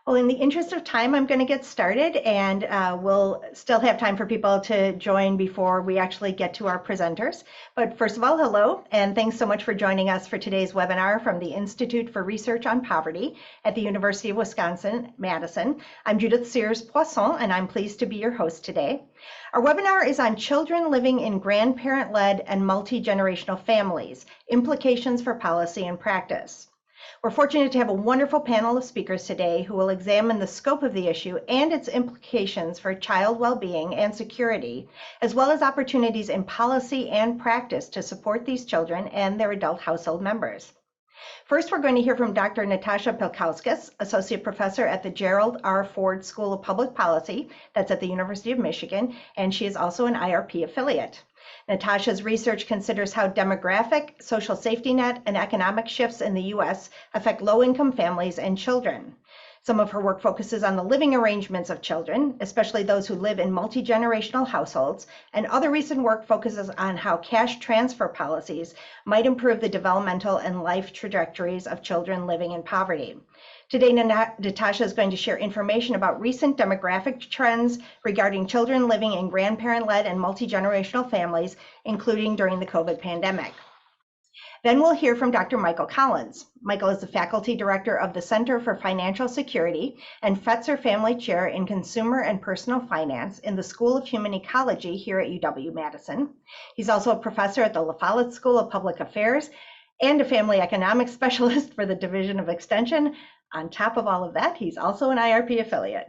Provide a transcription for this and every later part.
Well, in the interest of time, I'm going to get started, and we'll still have time for people to join before we actually get to our presenters. But first of all, hello, and thanks so much for joining us for today's webinar from the Institute for Research on Poverty at the University of Wisconsin-Madison. I'm Judith Sears-Poisson, and I'm pleased to be your host today. Our webinar is on children living in grandparent-led and multi-generational families, implications for policy and practice. We're fortunate to have a wonderful panel of speakers today who will examine the scope of the issue and its implications for child well-being and security, as well as opportunities in policy and practice to support these children and their adult household members. First, we're going to hear from Dr. Natasha Pilkauskas, Associate Professor at the Gerald R. Ford School of Public Policy, that's at the University of Michigan, and she is also an IRP affiliate. Natasha's research considers how demographic, social safety net, and economic shifts in the U.S. affect low-income families and children. Some of her work focuses on the living arrangements of children, especially those who live in multi-generational households, and other recent work focuses on how cash transfer policies might improve the developmental and life trajectories of children living in poverty. Today, Natasha is going to share information about recent demographic trends regarding children living in grandparent-led and multi-generational families, including during the COVID pandemic. Then we'll hear from Dr. Michael Collins. Michael is the faculty director of the Center for Financial Security and Fetzer Family Chair in Consumer and Personal Finance in the School of Human Ecology here at UW-Madison. He's also a professor at the La Follette School of Public Affairs and a family economics specialist for the Division of Extension. On top of all of that, he's also an IRP affiliate.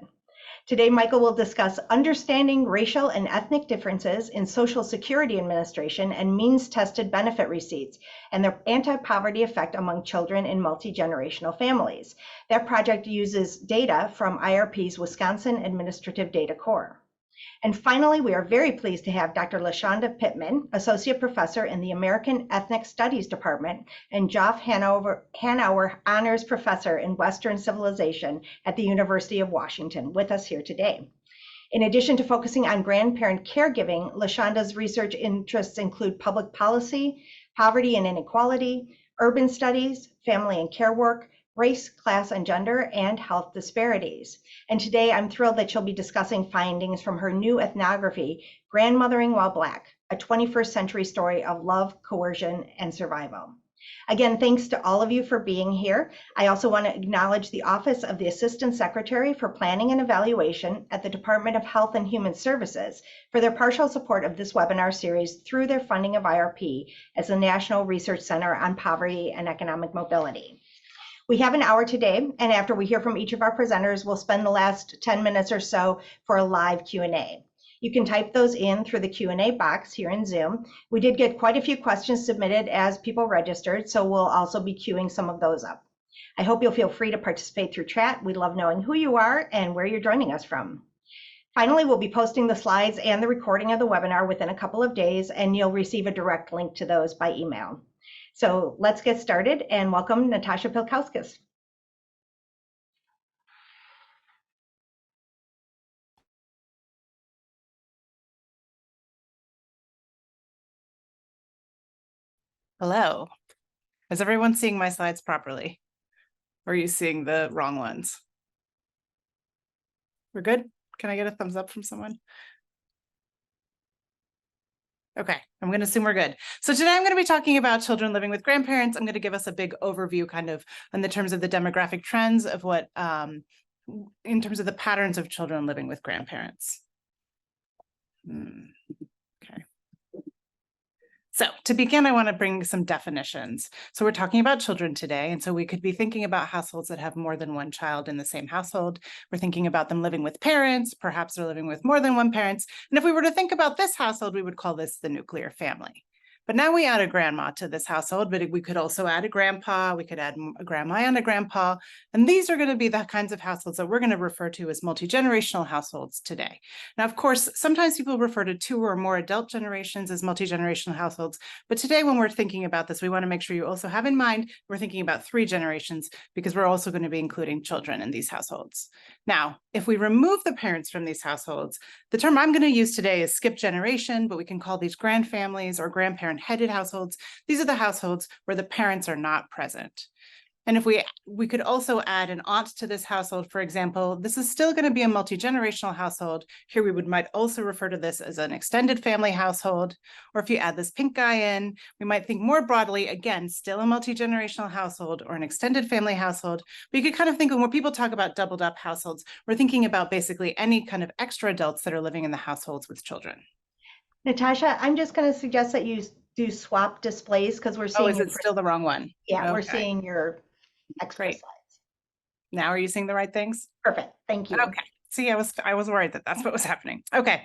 Today, Michael will discuss understanding racial and ethnic differences in Social Security Administration and means-tested benefit receipts and their anti-poverty effect among children in multi-generational families. That project uses data from IRP's Wisconsin Administrative Data Core. And finally, we are very pleased to have Dr. LaShawnDa Pittman, Associate Professor in the American Ethnic Studies Department and Geoff Hanauer Honors Professor in Western Civilization at the University of Washington, with us here today. In addition to focusing on grandparent caregiving, LaShawnDa's research interests include public policy, poverty and inequality, urban studies, family and care work, race, class, and gender, and health disparities. And today I'm thrilled that she'll be discussing findings from her new ethnography, Grandmothering While Black, a 21st century story of love, coercion, and survival. Again, thanks to all of you for being here. I also want to acknowledge the Office of the Assistant Secretary for Planning and Evaluation at the Department of Health and Human Services for their partial support of this webinar series through their funding of IRP as the National Research Center on Poverty and Economic Mobility. We have an hour today, and after we hear from each of our presenters, we'll spend the last 10 minutes or so for a live Q&A. You can type those in through the Q&A box here in Zoom. We did get quite a few questions submitted as people registered, so we'll also be queuing some of those up. I hope you'll feel free to participate through chat. We love knowing who you are and where you're joining us from. Finally, we'll be posting the slides and the recording of the webinar within a couple of days, and you'll receive a direct link to those by email. So let's get started and welcome Natasha Pilkauskas. Hello. Is everyone seeing my slides properly? Or are you seeing the wrong ones? We're good? Can I get a thumbs up from someone? Okay, I'm going to assume we're good. So today I'm going to be talking about children living with grandparents. I'm going to give us a big overview kind of in the terms of the demographic trends of what, in terms of the patterns of children living with grandparents. Okay. So to begin, I want to bring some definitions. So we're talking about children today, and so we could be thinking about households that have more than one child in the same household. We're thinking about them living with parents, perhaps they're living with more than one parent. And if we were to think about this household, we would call this the nuclear family. But now we add a grandma to this household, but we could also add a grandpa, we could add a grandma and a grandpa, and these are going to be the kinds of households that we're going to refer to as multi-generational households today. Now, of course, sometimes people refer to 2 or more adult generations as multi-generational households, but today when we're thinking about this, we want to make sure you also have in mind we're thinking about 3 generations because we're also going to be including children in these households. Now, if we remove the parents from these households, the term I'm going to use today is skip generation, but we can call these grand families or grandparent-headed households. These are the households where the parents are not present. And if we could also add an aunt to this household, for example, this is still going to be a multi-generational household. Here we might also refer to this as an extended family household. Or if you add this pink guy in, we might think more broadly, again, still a multi-generational household or an extended family household. But you could kind of think of when people talk about doubled up households, we're thinking about basically any kind of extra adults that are living in the households with children. Natasha, I'm just going to suggest that you do swap displays because we're Oh, seeing is it still the wrong one? Yeah, we're Okay. seeing your extra Great. slides. Now are you seeing the right things? Perfect. Thank you. Okay. See, I was worried that that's what was happening. Okay.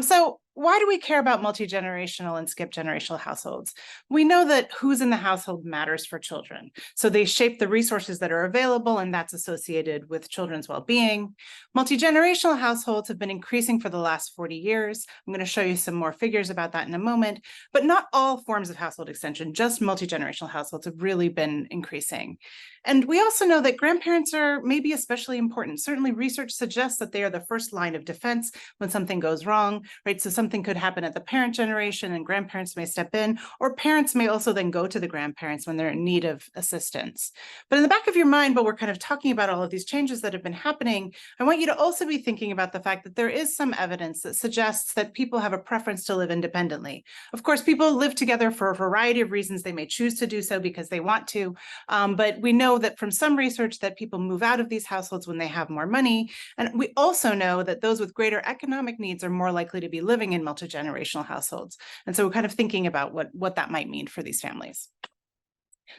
So why do we care about multi-generational and skip generational households? We know that who's in the household matters for children. So they shape the resources that are available, and that's associated with children's well-being. Multi-generational households have been increasing for the last 40 years. I'm going to show you some more figures about that in a moment, but not all forms of household extension, just multi-generational households have really been increasing. And we also know that grandparents are maybe especially important. Certainly research suggests that they are the first line of defense when something goes wrong, right? So something could happen at the parent generation and grandparents may step in, or parents may also then go to the grandparents when they're in need of assistance. But in the back of your mind, while we're kind of talking about all of these changes that have been happening, I want you to also be thinking about the fact that there is some evidence that suggests that people have a preference to live independently. Of course, people live together for a variety of reasons. They may choose to do so because they want to, but we know that from some research that people move out of these households when they have more money. And we also know that those with greater economic needs are more likely to be living in multi-generational households. And so we're kind of thinking about what that might mean for these families.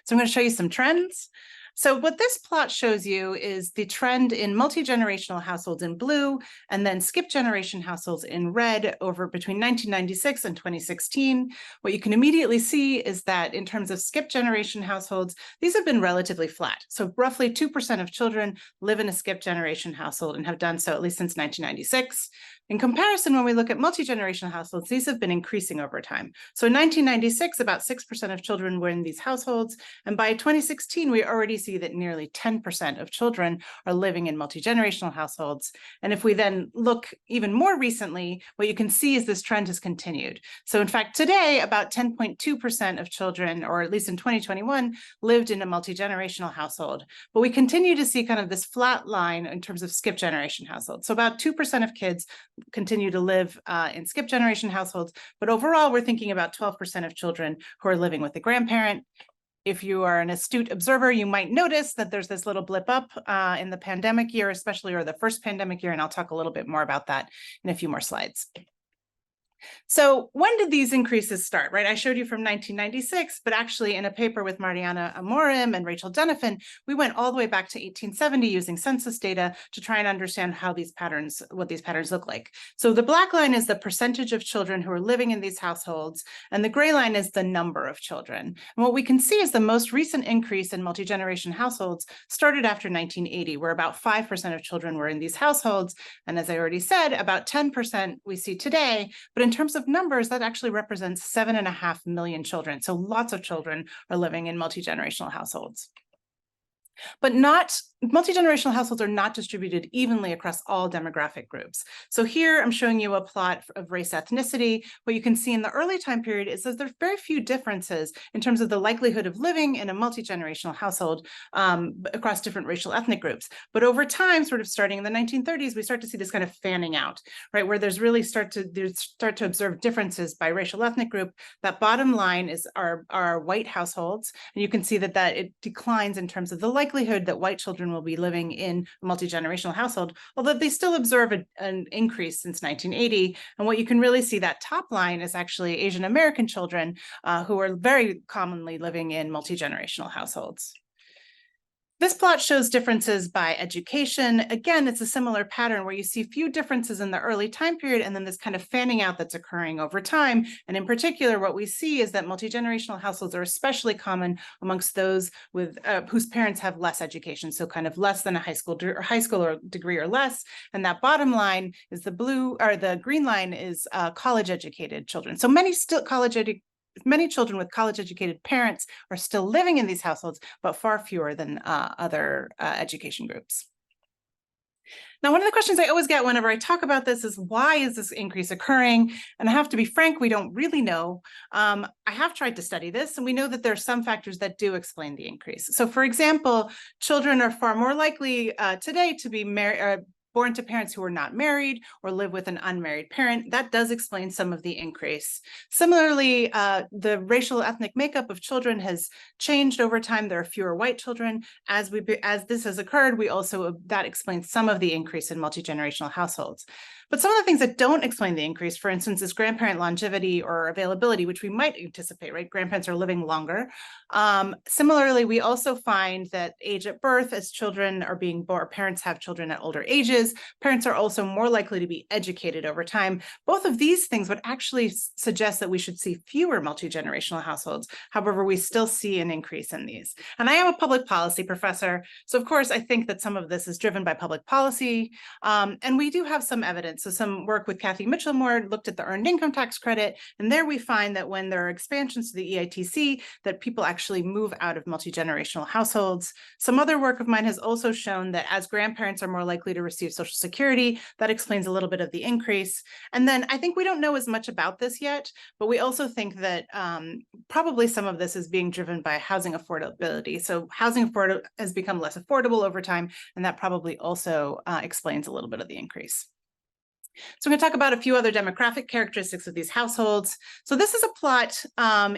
So I'm going to show you some trends. So what this plot shows you is the trend in multi-generational households in blue, and then skip generation households in red over between 1996 and 2016. What you can immediately see is that in terms of skip generation households, these have been relatively flat. So roughly 2% of children live in a skip generation household and have done so at least since 1996. In comparison, when we look at multi-generational households, these have been increasing over time. So in 1996, about 6% of children were in these households. And by 2016, we already see that nearly 10% of children are living in multi-generational households. And if we then look even more recently, what you can see is this trend has continued. So in fact, today, about 10.2% of children, or at least in 2021, lived in a multi-generational household. But we continue to see kind of this flat line in terms of skip generation households. So about 2% of kids continue to live in skip generation households, but overall we're thinking about 12% of children who are living with a grandparent. If you are an astute observer, you might notice that there's this little blip up in the pandemic year, especially, or the first pandemic year, and I'll talk a little bit more about that in a few more slides. So when did these increases start, right? I showed you from 1996, but actually in a paper with Mariana Amorim and Rachel Denifin, we went all the way back to 1870 using census data to try and understand how these patterns, what these patterns look like. So the black line is the percentage of children who are living in these households, and the gray line is the number of children. And what we can see is the most recent increase in multi-generation households started after 1980, where about 5% of children were in these households. And as I already said, about 10% we see today, but in terms of numbers, that actually represents 7.5 million children. So lots of children are living in multi-generational households. But multi-generational households are not distributed evenly across all demographic groups. So here I'm showing you a plot of race ethnicity. What you can see in the early time period is that there's very few differences in terms of the likelihood of living in a multi-generational household across different racial ethnic groups. But over time, sort of starting in the 1930s, we start to see this kind of fanning out, right? Where there's really start to observe differences by racial ethnic group. That bottom line is our white households. And you can see that it declines in terms of the likelihood that white children will be living in a multi-generational household, although they still observe an increase since 1980. And what you can really see, that top line is actually Asian American children who are very commonly living in multi-generational households. This plot shows differences by education. Again, it's a similar pattern where you see few differences in the early time period and then this kind of fanning out that's occurring over time. And in particular, what we see is that multi-generational households are especially common amongst those with whose parents have less education, so kind of less than a high school degree or less. And that bottom line is the blue, or the green line is college-educated children. So many children with college-educated parents are still living in these households, but far fewer than other education groups. Now, one of the questions I always get whenever I talk about this is, why is this increase occurring? And I have to be frank, we don't really know. I have tried to study this, and we know that there are some factors that do explain the increase. So for example, children are far more likely today to be born to parents who are not married or live with an unmarried parent. That does explain some of the increase. Similarly, the racial ethnic makeup of children has changed over time. There are fewer white children. As this has occurred, that explains some of the increase in multi-generational households. But some of the things that don't explain the increase, for instance, is grandparent longevity or availability, which we might anticipate, right? Grandparents are living longer. Similarly, we also find that age at birth, as children are being born, parents have children at older ages, parents are also more likely to be educated over time. Both of these things would actually suggest that we should see fewer multi-generational households. However, we still see an increase in these. And I am a public policy professor, so of course, I think that some of this is driven by public policy, and we do have some evidence. So some work with Kathy Mitchell-Moore looked at the earned income tax credit, and there we find that when there are expansions to the EITC, that people actually move out of multi-generational households. Some other work of mine has also shown that as grandparents are more likely to receive Social Security, that explains a little bit of the increase. And then I think we don't know as much about this yet, but we also think that probably some of this is being driven by housing affordability. So housing has become less affordable over time, and that probably also explains a little bit of the increase. So I'm going to talk about a few other demographic characteristics of these households. So this is a plot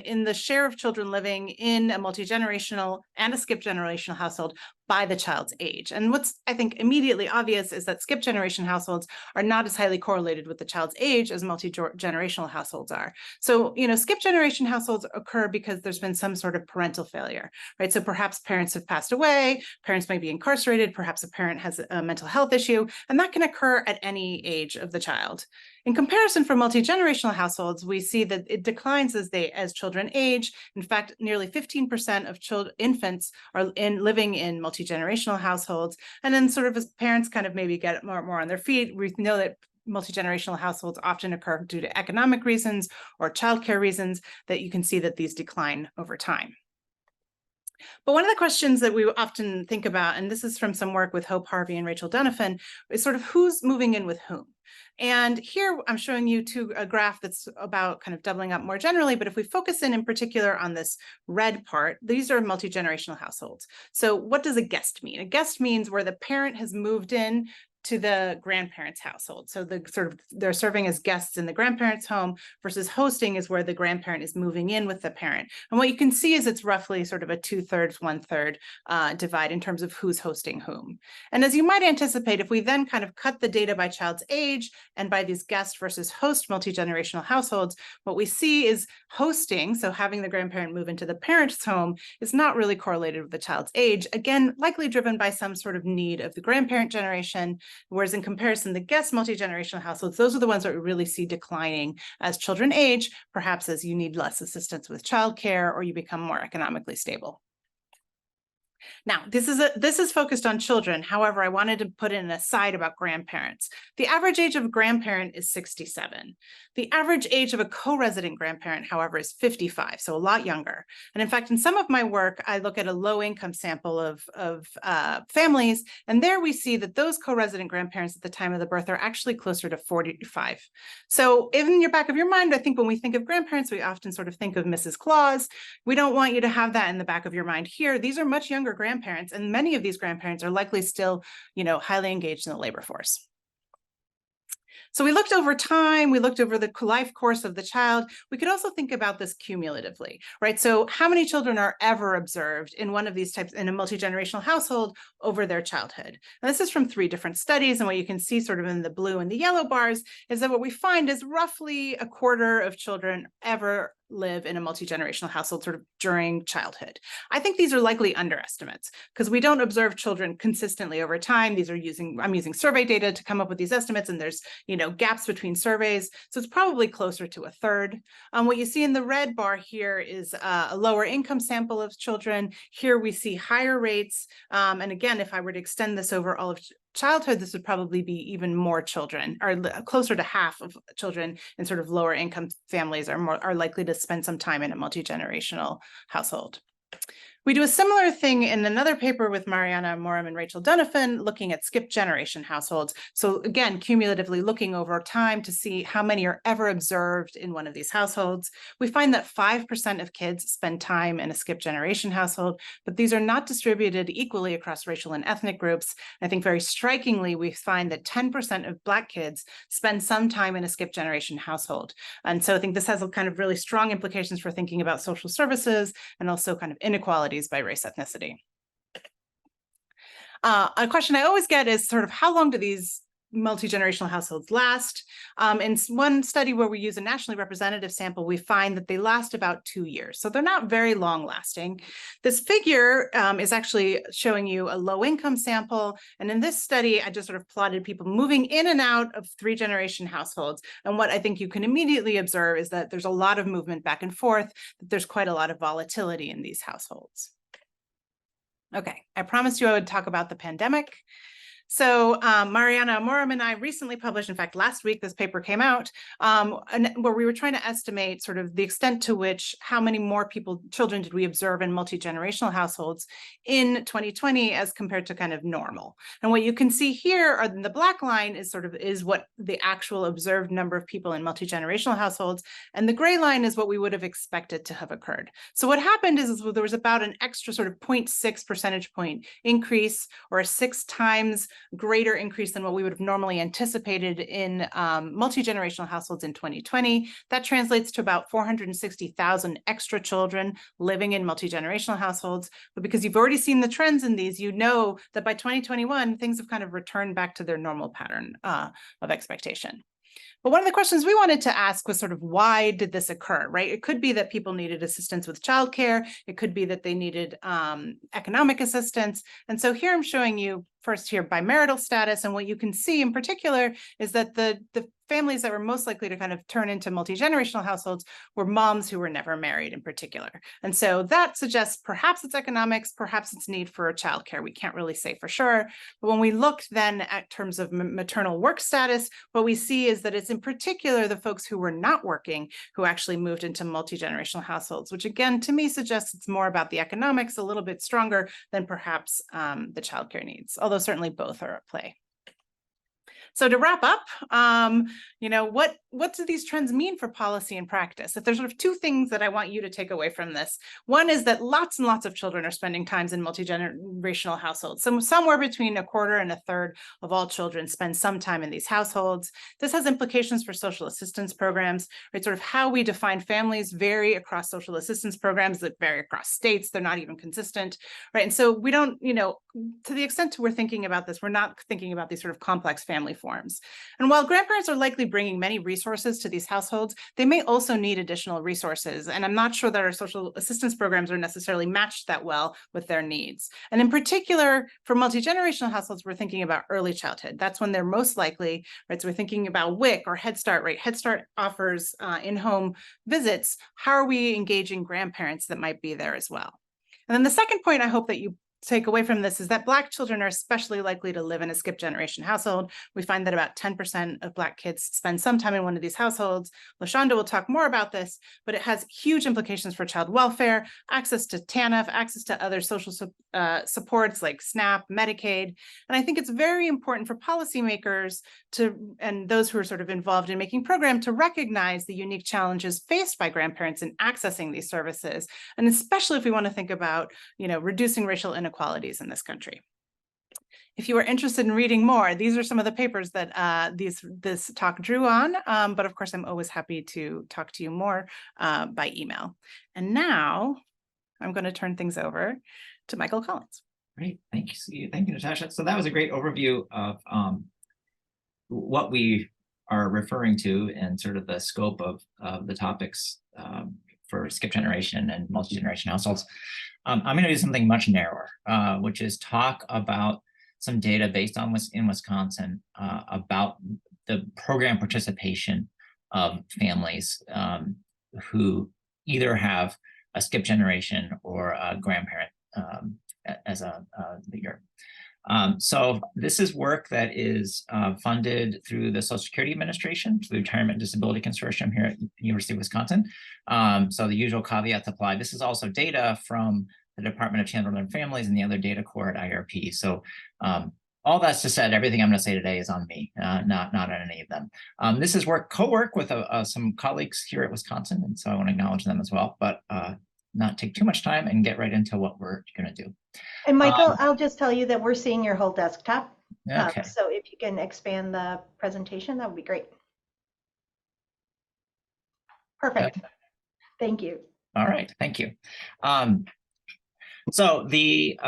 in the share of children living in a multi-generational and a skipped generational household by the child's age. And what's, I think, immediately obvious is that skipped generation households are not as highly correlated with the child's age as multi-generational households are. So, skipped generation households occur because there's been some sort of parental failure, right? So perhaps parents have passed away, parents may be incarcerated, perhaps a parent has a mental health issue, and that can occur at any age of the child. In comparison, for multi-generational households, we see that it declines as children age. In fact, nearly 15% of infants are living in multi-generational households. And then sort of as parents kind of maybe get more on their feet, we know that multi-generational households often occur due to economic reasons or childcare reasons, that you can see that these decline over time. But one of the questions that we often think about, and this is from some work with Hope Harvey and Rachel Donovan, is sort of who's moving in with whom. And here I'm showing you a graph that's about kind of doubling up more generally, but if we focus in particular on this red part, these are multi-generational households. So what does a guest mean? A guest means where the parent has moved in to the grandparents' household. So they're serving as guests in the grandparents' home, versus hosting is where the grandparent is moving in with the parent. And what you can see is it's roughly sort of a 2/3, 1/3 divide in terms of who's hosting whom. And as you might anticipate, if we then kind of cut the data by child's age and by these guest versus host multi-generational households, what we see is hosting, so having the grandparent move into the parent's home, is not really correlated with the child's age, again, likely driven by some sort of need of the grandparent generation. Whereas in comparison, the guest multi-generational households, those are the ones that we really see declining as children age, perhaps as you need less assistance with childcare or you become more economically stable. Now, this is focused on children. However, I wanted to put in an aside about grandparents. The average age of a grandparent is 67. The average age of a co-resident grandparent, however, is 55, so a lot younger. And in fact, in some of my work, I look at a low-income sample of families, and there we see that those co-resident grandparents at the time of the birth are actually closer to 45. So in your back of your mind, I think when we think of grandparents, we often sort of think of Mrs. Claus. We don't want you to have that in the back of your mind here. These are much younger grandparents, and many of these grandparents are likely still, highly engaged in the labor force. So we looked over time, we looked over the life course of the child. We could also think about this cumulatively, right? So how many children are ever observed in one of these types in a multi-generational household over their childhood? And this is from 3 different studies. And what you can see sort of in the blue and the yellow bars is that what we find is roughly 1/4 of children ever live in a multi-generational household sort of during childhood. I think these are likely underestimates because we don't observe children consistently over time. I'm using survey data to come up with these estimates, and there's, gaps between surveys. So it's probably closer to 1/3. What you see in the red bar here is a lower income sample of children. Here we see higher rates. And again, if I were to extend this over all of childhood, this would probably be even more children, or closer to half of children in sort of lower income families are likely to spend some time in a multi-generational household. We do a similar thing in another paper with Mariana Morum and Rachel Donovan, looking at skip generation households. So again, cumulatively looking over time to see how many are ever observed in one of these households. We find that 5% of kids spend time in a skip generation household, but these are not distributed equally across racial and ethnic groups. I think very strikingly, we find that 10% of Black kids spend some time in a skip generation household. And so I think this has a kind of really strong implications for thinking about social services and also kind of inequalities by race ethnicity. A question I always get is sort of how long do these multi-generational households last? In one study where we use a nationally representative sample, we find that they last about 2 years. So they're not very long lasting. This figure is actually showing you a low income sample. And in this study, I just sort of plotted people moving in and out of 3-generation households. And what I think you can immediately observe is that there's a lot of movement back and forth, that there's quite a lot of volatility in these households. Okay, I promised you I would talk about the pandemic. So Mariana Morum and I recently published, in fact, last week, this paper came out, where we were trying to estimate sort of the extent to which how many more children did we observe in multi-generational households in 2020 as compared to kind of normal. And what you can see here are the Black line is what the actual observed number of people in multi-generational households, and the gray line is what we would have expected to have occurred. So what happened is there was about an extra sort of 0.6 percentage point increase, or a 6 times greater increase than what we would have normally anticipated in multi-generational households in 2020. That translates to about 460,000 extra children living in multi-generational households. But because you've already seen the trends in these, you know that by 2021, things have kind of returned back to their normal pattern of expectation. But one of the questions we wanted to ask was sort of, why did this occur, right? It could be that people needed assistance with childcare. It could be that they needed economic assistance. And so here I'm showing you first here by marital status. And what you can see in particular is that the families that were most likely to kind of turn into multi-generational households were moms who were never married in particular. And so that suggests perhaps it's economics, perhaps it's need for childcare. We can't really say for sure. But when we look then at terms of maternal work status, what we see is that it's in particular the folks who were not working who actually moved into multi-generational households, which again, to me, suggests it's more about the economics, a little bit stronger than perhaps the childcare needs, although certainly both are at play. So to wrap up, what do these trends mean for policy and practice? If there's sort of 2 things that I want you to take away from this, one is that lots and lots of children are spending times in multi-generational households. Somewhere between 1/4 and 1/3 of all children spend some time in these households. This has implications for social assistance programs, right? Sort of how we define families vary across social assistance programs that vary across states. They're not even consistent, right? And so we don't, to the extent we're thinking about this, we're not thinking about these sort of complex family forms. And while grandparents are likely bringing many resources to these households, they may also need additional resources. And I'm not sure that our social assistance programs are necessarily matched that well with their needs. And in particular, for multi-generational households, we're thinking about early childhood. That's when they're most likely, right? So we're thinking about WIC or Head Start, right? Head Start offers in-home visits. How are we engaging grandparents that might be there as well? And then the second point I hope that you take away from this is that Black children are especially likely to live in a skip generation household. We find that about 10% of Black kids spend some time in one of these households. LaShawnDa will talk more about this, but it has huge implications for child welfare, access to TANF, access to other social supports like SNAP, Medicaid. And I think it's very important for policymakers and those who are sort of involved in making programs to recognize the unique challenges faced by grandparents in accessing these services. And especially if we want to think about, reducing racial inequalities in this country. If you are interested in reading more, these are some of the papers that this talk drew on, but of course, I'm always happy to talk to you more by email. And now I'm going to turn things over to Michael Collins. Great, thank you, Natasha. So that was a great overview of what we are referring to and sort of the scope of the topics for skip generation and multi-generation households. I'm going to do something much narrower, which is talk about some data based on in Wisconsin about the program participation of families who either have a skip generation or a grandparent as a leader. So this is work that is funded through the Social Security Administration, through the Retirement and Disability Consortium here at the University of Wisconsin. So the usual caveats apply. This is also data from the Department of Children and Families, and the other data core at IRP. So all that's just said, everything I'm going to say today is on me, not on any of them. This is co-work with some colleagues here at Wisconsin, and so I want to acknowledge them as well, but not take too much time and get right into what we're going to do. And Michael, I'll just tell you that we're seeing your whole desktop. Okay. So if you can expand the presentation, that would be great. Perfect. Okay. Thank you. All right, thank you. So the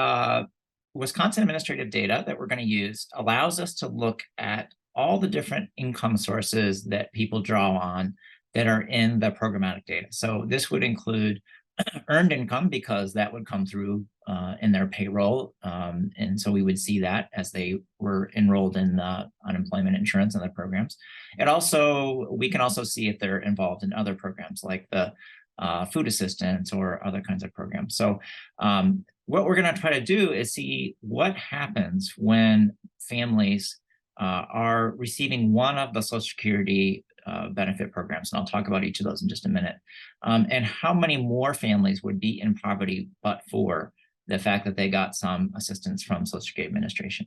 Wisconsin administrative data that we're going to use allows us to look at all the different income sources that people draw on that are in the programmatic data. So this would include earned income, because that would come through in their payroll. And so we would see that as they were enrolled in unemployment insurance and other programs. We can also see if they're involved in other programs like the food assistance or other kinds of programs. So what we're going to try to do is see what happens when families are receiving one of the Social Security benefit programs, and I'll talk about each of those in just a minute, and how many more families would be in poverty but for the fact that they got some assistance from Social Security Administration.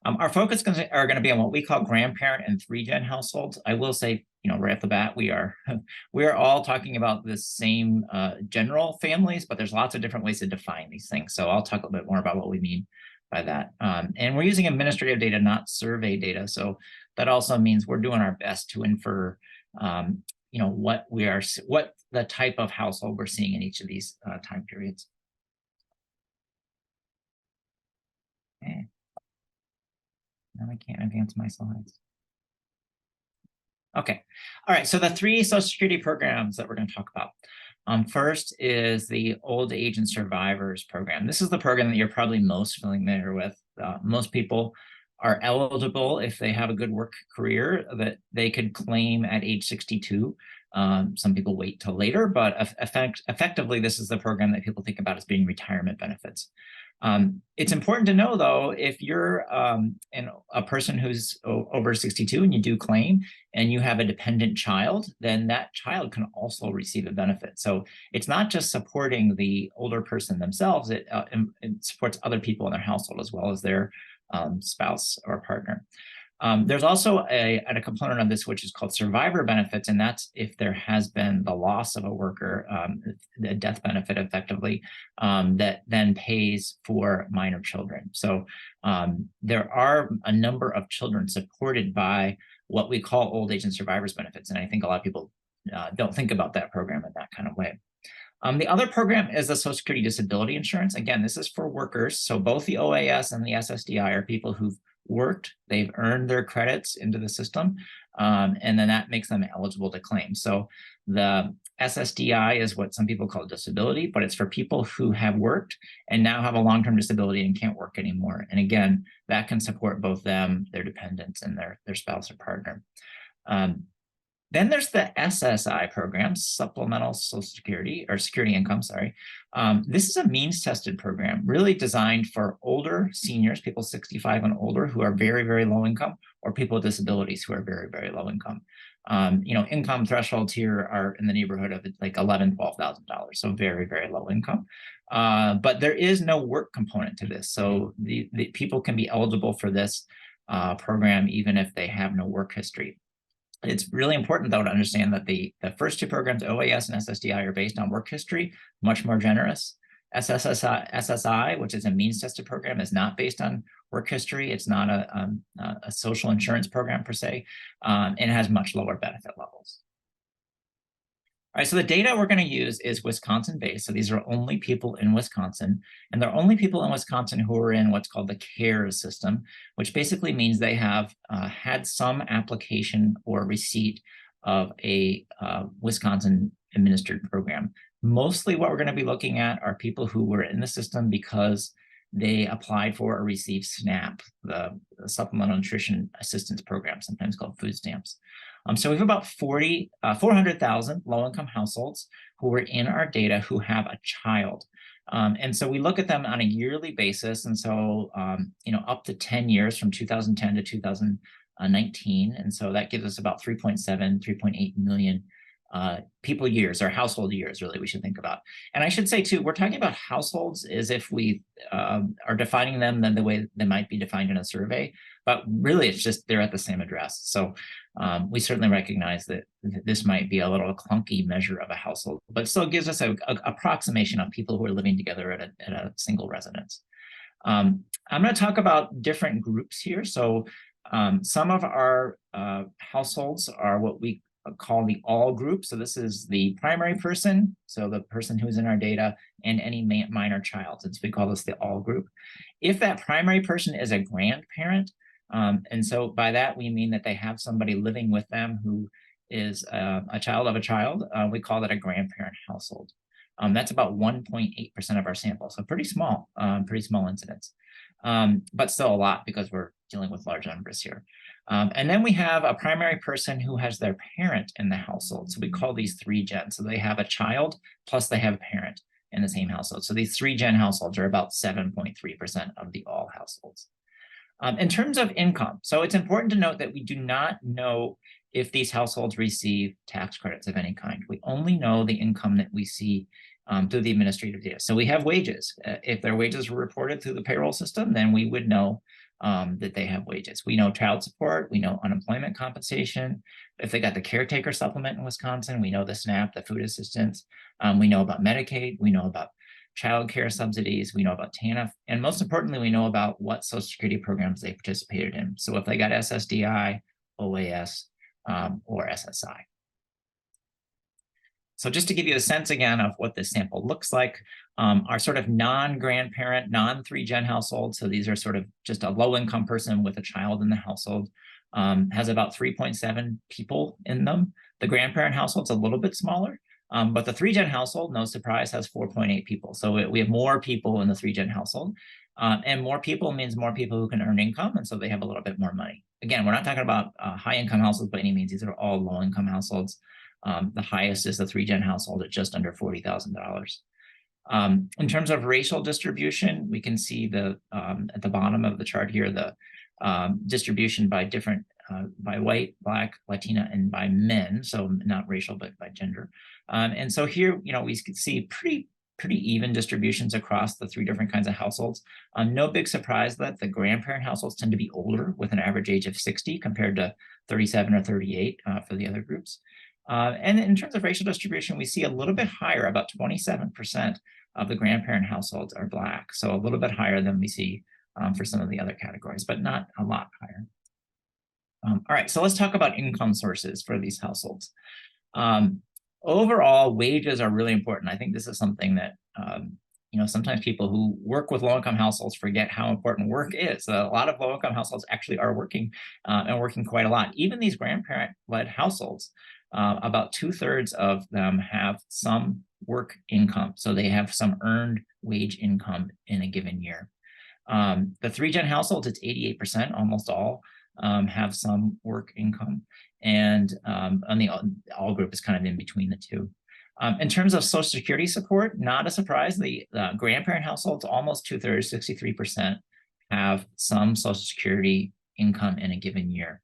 Our focus are going to be on what we call grandparent and 3-gen households. I will say, right off the bat, we are all talking about the same general families, but there's lots of different ways to define these things. So I'll talk a little bit more about what we mean by that. And we're using administrative data, not survey data. So that also means we're doing our best to infer, what the type of household we're seeing in each of these time periods. Okay. Now I can't advance my slides. Okay. All right. So the 3 Social Security programs that we're going to talk about. First is the Old Age and Survivors program. This is the program that you're probably most familiar with. Most people are eligible if they have a good work career that they could claim at age 62. Some people wait till later, but effectively, this is the program that people think about as being retirement benefits. It's important to know, though, if you're a person who's over 62 and you do claim and you have a dependent child, then that child can also receive a benefit. So it's not just supporting the older person themselves, it supports other people in their household as well as their spouse or partner. There's also a component of this which is called survivor benefits, and that's if there has been the loss of a worker, the death benefit effectively, that then pays for minor children. So there are a number of children supported by what we call old age and survivors benefits, and I think a lot of people don't think about that program in that kind of way. The other program is the Social Security Disability Insurance. Again, this is for workers. So both the OAS and the SSDI are people who've worked, they've earned their credits into the system, and then that makes them eligible to claim. So the SSDI is what some people call disability, but it's for people who have worked and now have a long-term disability and can't work anymore. And again, that can support both them, their dependents, and their spouse or partner. Then there's the SSI program, Supplemental Social Security, or Security Income, sorry. This is a means-tested program, really designed for older seniors, people 65 and older who are very, very low income, or people with disabilities who are very, very low income. Income thresholds here are in the neighborhood of like $11,000, $12,000, so very, very low income. But there is no work component to this, so the people can be eligible for this program even if they have no work history. It's really important, though, to understand that the first 2 programs, OAS and SSDI, are based on work history, much more generous. SSI, which is a means-tested program, is not based on work history. It's not a social insurance program per se, and it has much lower benefit levels. All right, so the data we're going to use is Wisconsin-based. So these are only people in Wisconsin, and they're only people in Wisconsin who are in what's called the CARES system, which basically means they have had some application or receipt of a Wisconsin-administered program. Mostly what we're going to be looking at are people who were in the system because they applied for or received SNAP, the Supplemental Nutrition Assistance Program, sometimes called food stamps. So we have about 400,000 low-income households who are in our data who have a child. And so we look at them on a yearly basis. And so, up to 10 years from 2010 to 2019. And so that gives us about 3.7, 3.8 million people years or household years, really, we should think about. And I should say too, we're talking about households as if we are defining them the way they might be defined in a survey, but really it's just they're at the same address. So we certainly recognize that this might be a little clunky measure of a household, but still gives us a approximation of people who are living together at a single residence. I'm going to talk about different groups here. So some of our households are what we call the all group. So this is the primary person, so the person who's in our data, and any minor child. And so we call this the all group. If that primary person is a grandparent, and so by that we mean that they have somebody living with them who is a child of a child, we call that a grandparent household. That's about 1.8% of our sample, so pretty small incidence, but still a lot because we're dealing with large numbers here. And then we have a primary person who has their parent in the household. So we call these 3-gen. So they have a child plus they have a parent in the same household. So these 3-gen households are about 7.3% of the all households. In terms of income, so it's important to note that we do not know if these households receive tax credits of any kind. We only know the income that we see through the administrative data. So we have wages. If their wages were reported through the payroll system, then we would know that they have wages. We know child support, we know unemployment compensation. If they got the caretaker supplement in Wisconsin, we know the SNAP, the food assistance. We know about Medicaid, we know about child care subsidies, we know about TANF, and most importantly, we know about what Social Security programs they participated in. So if they got SSDI, OAS, or SSI. So just to give you a sense again of what this sample looks like, our sort of non-grandparent, non-3-gen household, so these are sort of just a low-income person with a child in the household, has about 3.7 people in them. The grandparent household's a little bit smaller, but the 3-gen household, no surprise, has 4.8 people. So we have more people in the 3-gen household, and more people means more people who can earn income, and so they have a little bit more money. Again, we're not talking about high-income households by any means. These are all low-income households. The highest is the 3-gen household at just under $40,000. In terms of racial distribution, we can see at the bottom of the chart here, the distribution by different, by white, Black, Latina, and by men. So not racial, but by gender. And so here, we can see pretty even distributions across the 3 different kinds of households. No big surprise that the grandparent households tend to be older with an average age of 60 compared to 37 or 38 for the other groups. And in terms of racial distribution, we see a little bit higher, about 27% of the grandparent households are Black. So a little bit higher than we see for some of the other categories, but not a lot higher. All right, so let's talk about income sources for these households. Overall, wages are really important. I think this is something that, sometimes people who work with low-income households forget how important work is. A lot of low-income households actually are working and working quite a lot. Even these grandparent-led households, about 2/3 of them have some work income. So they have some earned wage income in a given year. The 3-gen households, it's 88%, almost all have some work income. And on the all group is kind of in between the two. In terms of Social Security support, not a surprise, the grandparent households, almost 2/3, 63%, have some Social Security income in a given year.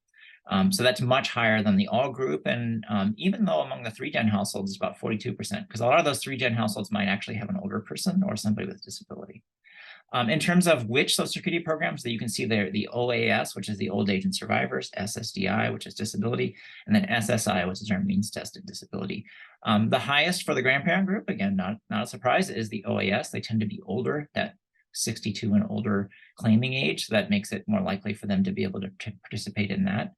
So that's much higher than the all group. And even though among the 3-gen households, it's about 42%, because a lot of those 3-gen households might actually have an older person or somebody with disability. In terms of which Social Security programs, that you can see there, the OAS, which is the Old Age and Survivors, SSDI, which is disability, and then SSI, which is our means tested disability. The highest for the grandparent group, again, not a surprise, is the OAS. They tend to be older, that 62 and older claiming age. So that makes it more likely for them to be able to participate in that.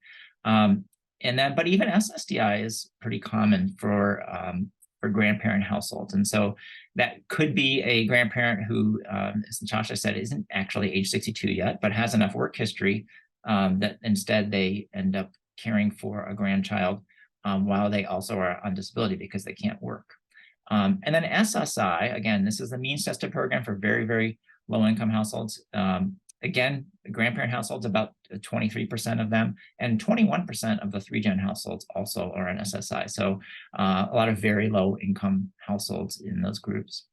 But even SSDI is pretty common for grandparent households. And so that could be a grandparent who, as Natasha said, isn't actually age 62 yet, but has enough work history that instead they end up caring for a grandchild while they also are on disability because they can't work. And then SSI, again, this is the means tested program for very, very low income households. Again, grandparent households, about 23% of them, and 21% of the 3-gen households also are in SSI. So a lot of very low income households in those groups.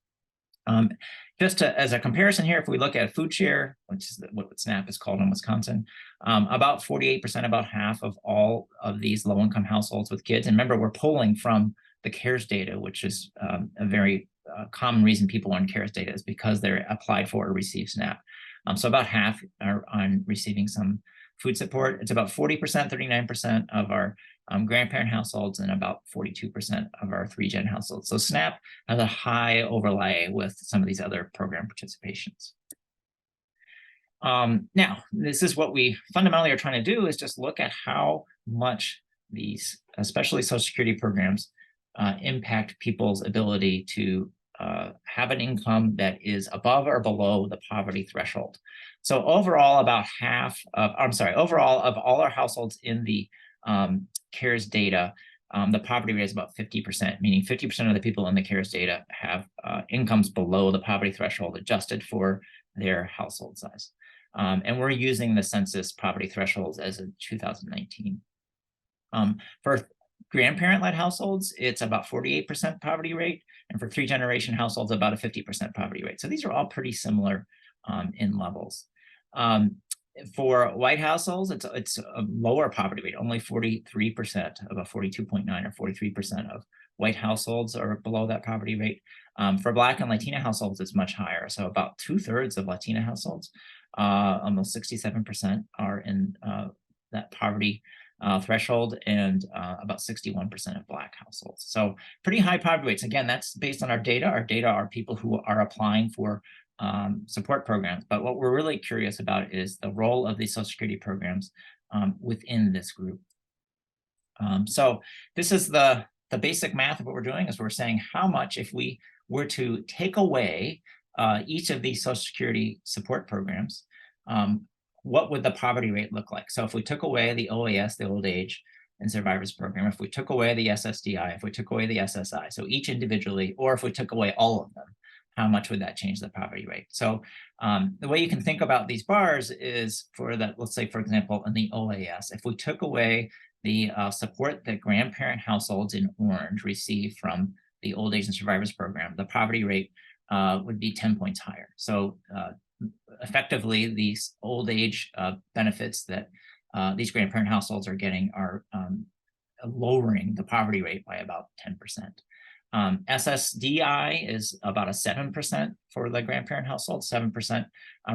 Just as a comparison here, if we look at food share, which is what SNAP is called in Wisconsin, about 48%, about half of all of these low income households with kids. And remember, we're pulling from the CARES data, which is a very common reason people want CARES data is because they're applied for or receive SNAP. So about half are on receiving some food support. It's about 40%, 39% of our grandparent households and about 42% of our 3-gen households. So SNAP has a high overlay with some of these other program participations. Now, this is what we fundamentally are trying to do is just look at how much these, especially Social Security programs, impact people's ability to have an income that is above or below the poverty threshold. So overall, overall of all our households in the CARES data, the poverty rate is about 50%, meaning 50% of the people in the CARES data have incomes below the poverty threshold adjusted for their household size. And we're using the census poverty thresholds as of 2019. For grandparent-led households, it's about 48% poverty rate, and for 3-generation households, about a 50% poverty rate. So these are all pretty similar in levels. For white households, it's a lower poverty rate, only 43%, about 42.9 or 43% of white households are below that poverty rate. For Black and Latina households, it's much higher. So about 2/3 of Latina households, almost 67% are in that poverty threshold, and about 61% of Black households. So pretty high poverty rates. Again, that's based on our data. Our data are people who are applying for support programs. But what we're really curious about is the role of these Social Security programs within this group. So this is the basic math of what we're doing is we're saying how much if we were to take away each of these Social Security support programs, what would the poverty rate look like? So if we took away the OAS, the Old Age and Survivors Program, if we took away the SSDI, if we took away the SSI, so each individually, or if we took away all of them, how much would that change the poverty rate? So the way you can think about these bars is for that, let's say, for example, in the OAS, if we took away the support that grandparent households in orange receive from the Old Age and Survivors Program, the poverty rate would be 10 points higher. So effectively, these old age benefits that these grandparent households are getting are lowering the poverty rate by about 10%. SSDI is about a 7% for the grandparent household, 7%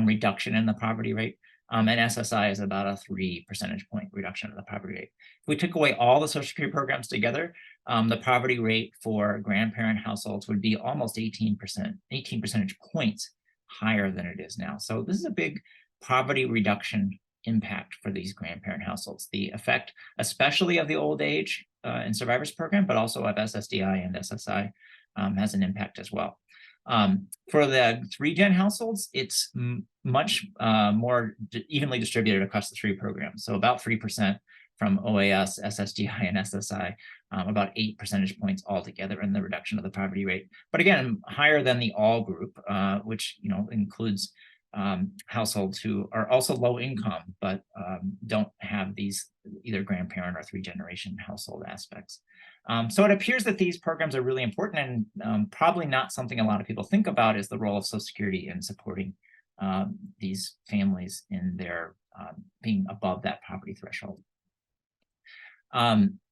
reduction in the poverty rate. And SSI is about a 3 percentage point reduction in the poverty rate. If we took away all the Social Security programs together, the poverty rate for grandparent households would be almost 18 percentage points higher than it is now. So this is a big poverty reduction impact for these grandparent households. The effect, especially of the Old Age and Survivors Program, but also of SSDI and SSI has an impact as well. For the 3-gen households, it's much more evenly distributed across the 3 programs. So about 3% from OAS, SSDI, and SSI, about 8 percentage points altogether in the reduction of the poverty rate. But again, higher than the all group, which includes households who are also low income, but don't have these either grandparent or 3-generation household aspects. So it appears that these programs are really important, and probably not something a lot of people think about is the role of Social Security in supporting these families in their being above that poverty threshold.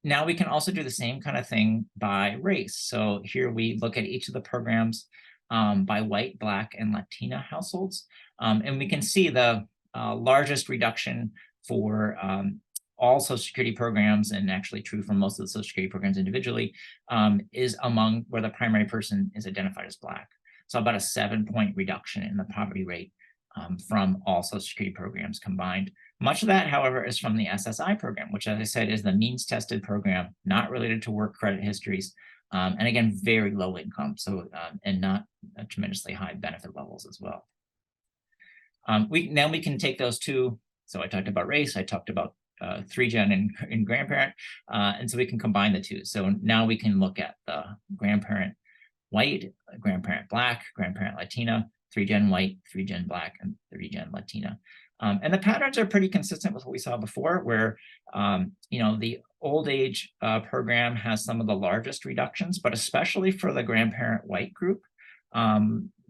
Now we can also do the same kind of thing by race. So here we look at each of the programs by white, Black, and Latina households. And we can see the largest reduction for all Social Security programs, and actually true for most of the Social Security programs individually, is among where the primary person is identified as Black. So about a 7-point reduction in the poverty rate from all Social Security programs combined. Much of that, however, is from the SSI program, which, as I said, is the means tested program, not related to work credit histories, and again, very low income, so and not tremendously high benefit levels as well. Now we can take those two. So I talked about race, I talked about 3-gen and grandparent, and so we can combine the two. So now we can look at the grandparent white, grandparent Black, grandparent Latina, 3-gen white, 3-gen Black, and 3-gen Latina. And the patterns are pretty consistent with what we saw before, where the old age program has some of the largest reductions, but especially for the grandparent white group,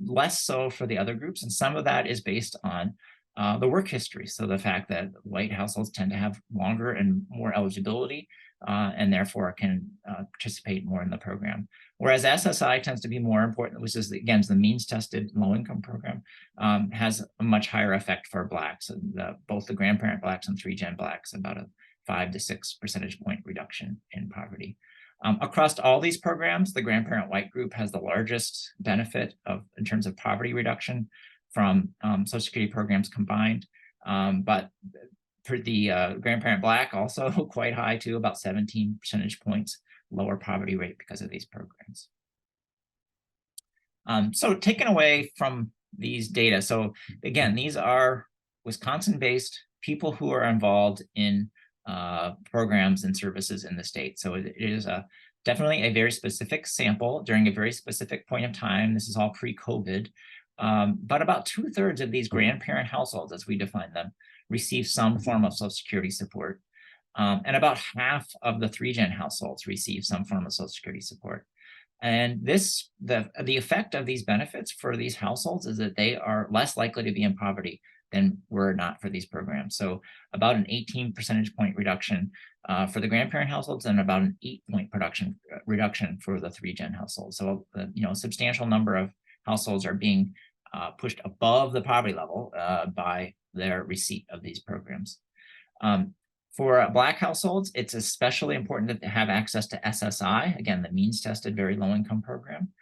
less so for the other groups. And some of that is based on the work history. So the fact that white households tend to have longer and more eligibility, and therefore can participate more in the program. Whereas SSI tends to be more important, which is, again, the means tested low income program, has a much higher effect for Blacks, and both the grandparent Blacks and 3-gen Blacks, about a 5 to 6 percentage point reduction in poverty. Across all these programs, the grandparent white group has the largest benefit in terms of poverty reduction from Social Security programs combined. But for the grandparent Black, also quite high too, about 17 percentage points lower poverty rate because of these programs. So taken away from these data, so again, these are Wisconsin-based people who are involved in programs and services in the state. So it is definitely a very specific sample during a very specific point of time. This is all pre-COVID. But about 2/3 of these grandparent households, as we define them, receive some form of Social Security support. And about half of the 3-gen households receive some form of Social Security support. And the effect of these benefits for these households is that they are less likely to be in poverty than were not for these programs. So about an 18 percentage point reduction for the grandparent households, and about an 8-point reduction for the 3-gen households. So a substantial number of households are being pushed above the poverty level by their receipt of these programs. For Black households, it's especially important to have access to SSI, again, the means tested very low income program.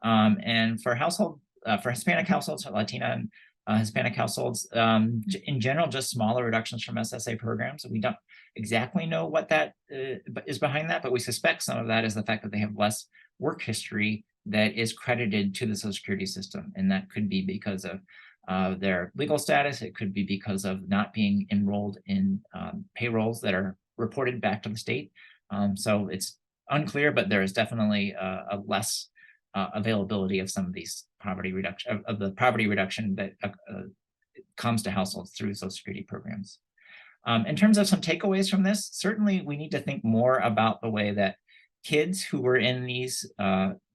And for Hispanic households, Latina and Hispanic households, in general, just smaller reductions from SSA programs. We don't exactly know what that is behind that, but we suspect some of that is the fact that they have less work history that is credited to the Social Security system. And that could be because of their legal status. It could be because of not being enrolled in payrolls that are reported back to the state. So it's unclear, but there is definitely a less availability of some of these poverty reduction that comes to households through Social Security programs. In terms of some takeaways from this, certainly we need to think more about the way that kids who were in these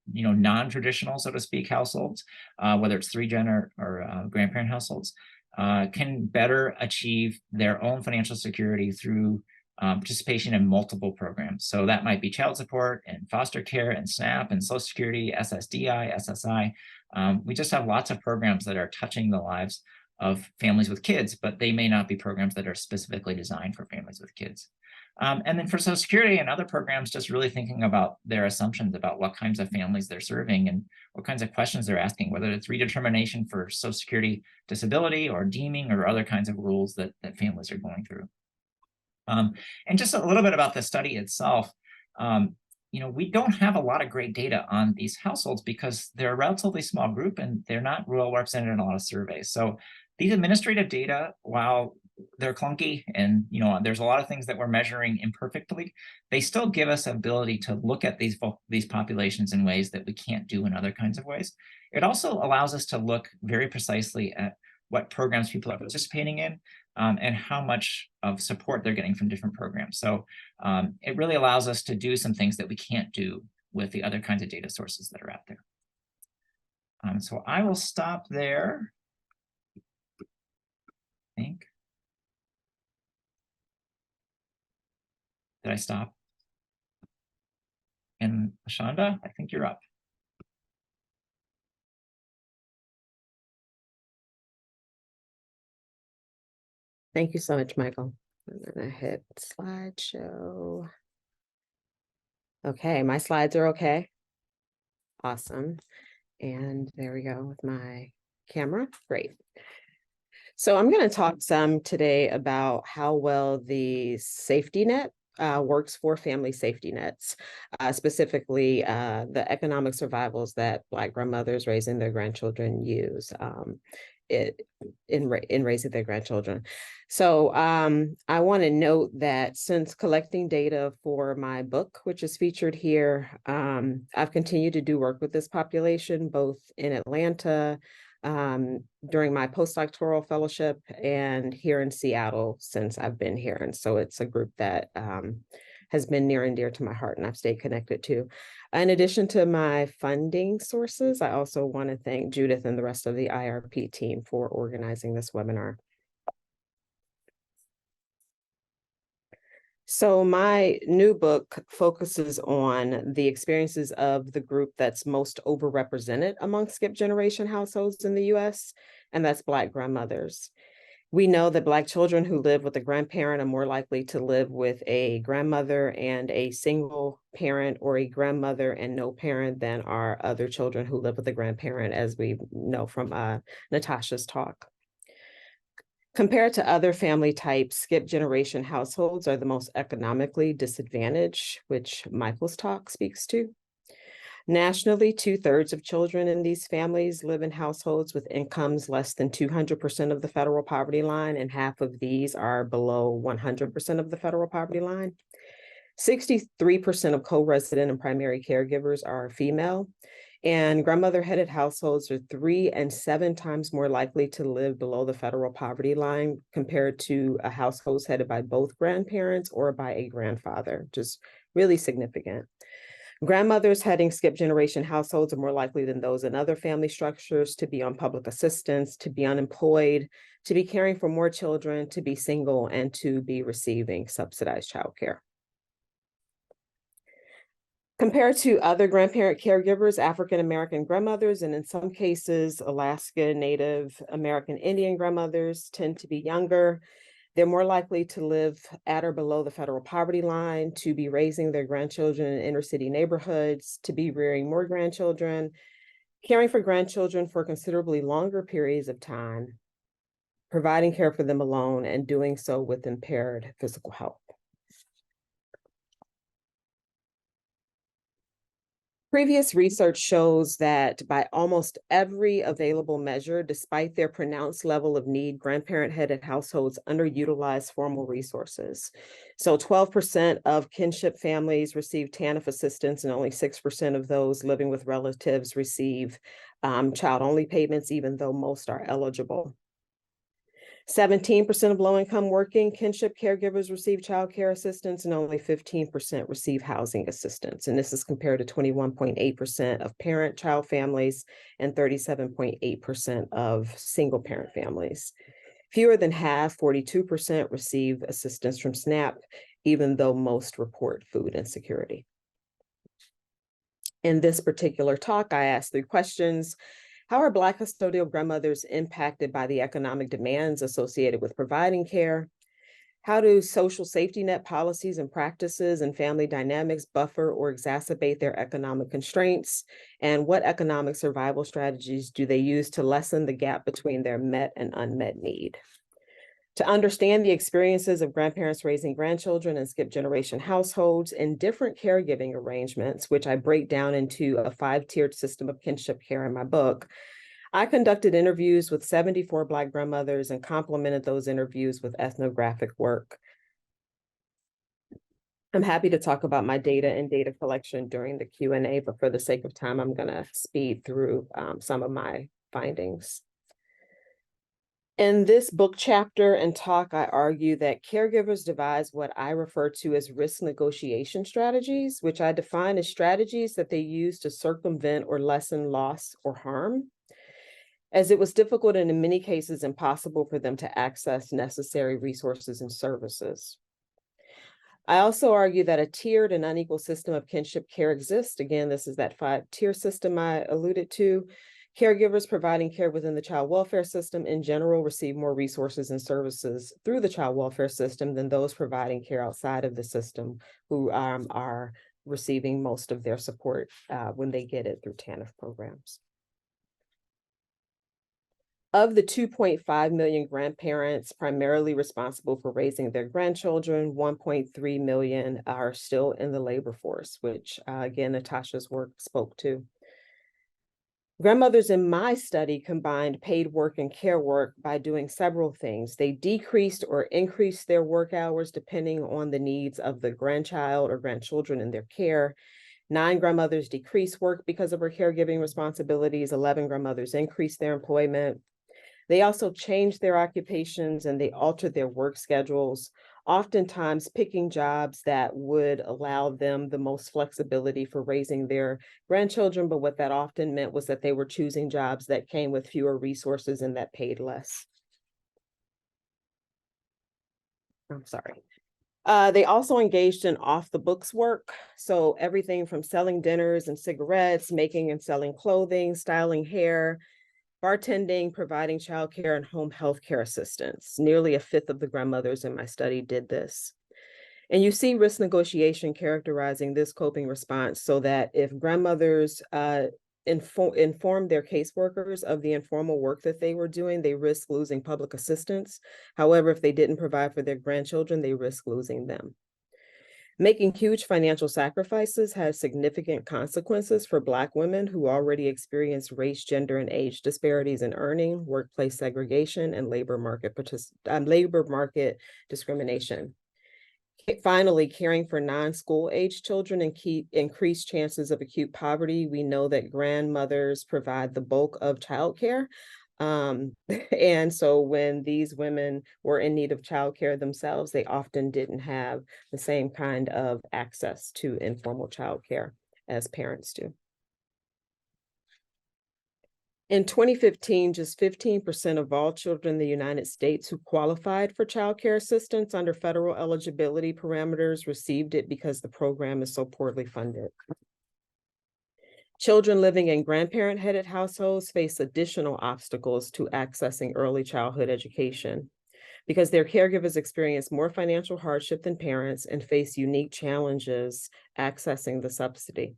non-traditional, so to speak, households, whether it's 3-gen or grandparent households, can better achieve their own financial security through participation in multiple programs. So that might be child support and foster care and SNAP and Social Security, SSDI, SSI. We just have lots of programs that are touching the lives of families with kids, but they may not be programs that are specifically designed for families with kids. And then for Social Security and other programs, just really thinking about their assumptions about what kinds of families they're serving and what kinds of questions they're asking, whether it's redetermination for Social Security disability or deeming or other kinds of rules that families are going through. And just a little bit about the study itself. We don't have a lot of great data on these households because they're a relatively small group and they're not well represented in a lot of surveys. So these administrative data, while they're clunky and there's a lot of things that we're measuring imperfectly, they still give us ability to look at these populations in ways that we can't do in other kinds of ways. It also allows us to look very precisely at what programs people are participating in and how much of support they're getting from different programs. So it really allows us to do some things that we can't do with the other kinds of data sources that are out there. So I will stop there, I think. Did I stop? And LaShawnDa, I think you're up. Thank you so much, Michael. I'm gonna hit slideshow. Okay, my slides are okay. Awesome. And there we go with my camera. Great. So I'm going to talk some today about how well the safety net works for family safety nets, specifically the economic survivals that Black grandmothers raising their grandchildren use in raising their grandchildren. So I want to note that since collecting data for my book, which is featured here, I've continued to do work with this population, both in Atlanta during my postdoctoral fellowship and here in Seattle since I've been here. And so it's a group that has been near and dear to my heart and I've stayed connected to. In addition to my funding sources, I also want to thank Judith and the rest of the IRP team for organizing this webinar. So my new book focuses on the experiences of the group that's most overrepresented among skip generation households in the US, and that's Black grandmothers. We know that Black children who live with a grandparent are more likely to live with a grandmother and a single parent, or a grandmother and no parent, than are other children who live with a grandparent, as we know from Natasha's talk. Compared to other family types, skip generation households are the most economically disadvantaged, which Michael's talk speaks to. Nationally, 2/3 of children in these families live in households with incomes less than 200% of the federal poverty line, and half of these are below 100% of the federal poverty line. 63% of co-resident and primary caregivers are female, and grandmother-headed households are 3 and 7 times more likely to live below the federal poverty line compared to a household headed by both grandparents or by a grandfather, just really significant. Grandmothers heading skip generation households are more likely than those in other family structures to be on public assistance, to be unemployed, to be caring for more children, to be single, and to be receiving subsidized childcare. Compared to other grandparent caregivers, African-American grandmothers, and in some cases, Alaska Native American Indian grandmothers, tend to be younger. They're more likely to live at or below the federal poverty line, to be raising their grandchildren in inner city neighborhoods, to be rearing more grandchildren, caring for grandchildren for considerably longer periods of time, providing care for them alone, and doing so with impaired physical health. Previous research shows that by almost every available measure, despite their pronounced level of need, grandparent-headed households underutilize formal resources. So 12% of kinship families receive TANF assistance, and only 6% of those living with relatives receive child-only payments, even though most are eligible. 17% of low-income working kinship caregivers receive child care assistance, and only 15% receive housing assistance. And this is compared to 21.8% of parent-child families and 37.8% of single-parent families. Fewer than half, 42%, receive assistance from SNAP, even though most report food insecurity. In this particular talk, I asked 3 questions. How are Black custodial grandmothers impacted by the economic demands associated with providing care? How do social safety net policies and practices and family dynamics buffer or exacerbate their economic constraints? And what economic survival strategies do they use to lessen the gap between their met and unmet need? To understand the experiences of grandparents raising grandchildren in skip generation households in different caregiving arrangements, which I break down into a 5-tiered system of kinship care in my book, I conducted interviews with 74 Black grandmothers and complemented those interviews with ethnographic work. I'm happy to talk about my data and data collection during the Q&A, but for the sake of time, I'm going to speed through some of my findings. In this book chapter and talk, I argue that caregivers devise what I refer to as risk negotiation strategies, which I define as strategies that they use to circumvent or lessen loss or harm, as it was difficult and in many cases impossible for them to access necessary resources and services. I also argue that a tiered and unequal system of kinship care exists. Again, this is that 5-tier system I alluded to. Caregivers providing care within the child welfare system in general receive more resources and services through the child welfare system than those providing care outside of the system, who are receiving most of their support when they get it through TANF programs. Of the 2.5 million grandparents primarily responsible for raising their grandchildren, 1.3 million are still in the labor force, which again, Natasha's work spoke to. Grandmothers in my study combined paid work and care work by doing several things. They decreased or increased their work hours depending on the needs of the grandchild or grandchildren in their care. 9 grandmothers decreased work because of her caregiving responsibilities. 11 grandmothers increased their employment. They also changed their occupations and they altered their work schedules, oftentimes picking jobs that would allow them the most flexibility for raising their grandchildren. But what that often meant was that they were choosing jobs that came with fewer resources and that paid less. I'm sorry. They also engaged in off-the-books work. So everything from selling dinners and cigarettes, making and selling clothing, styling hair, bartending, providing childcare, and home health care assistance. Nearly a fifth of the grandmothers in my study did this. And you see risk negotiation characterizing this coping response so that if grandmothers inform their caseworkers of the informal work that they were doing, they risk losing public assistance. However, if they didn't provide for their grandchildren, they risk losing them. Making huge financial sacrifices has significant consequences for Black women who already experience race, gender, and age disparities in earning, workplace segregation, and labor market discrimination. Finally, caring for non-school age children and increased chances of acute poverty. We know that grandmothers provide the bulk of childcare. And so when these women were in need of childcare themselves, they often didn't have the same kind of access to informal childcare as parents do. In 2015, just 15% of all children in the United States who qualified for child care assistance under federal eligibility parameters received it because the program is so poorly funded. Children living in grandparent-headed households face additional obstacles to accessing early childhood education because their caregivers experience more financial hardship than parents and face unique challenges accessing the subsidy.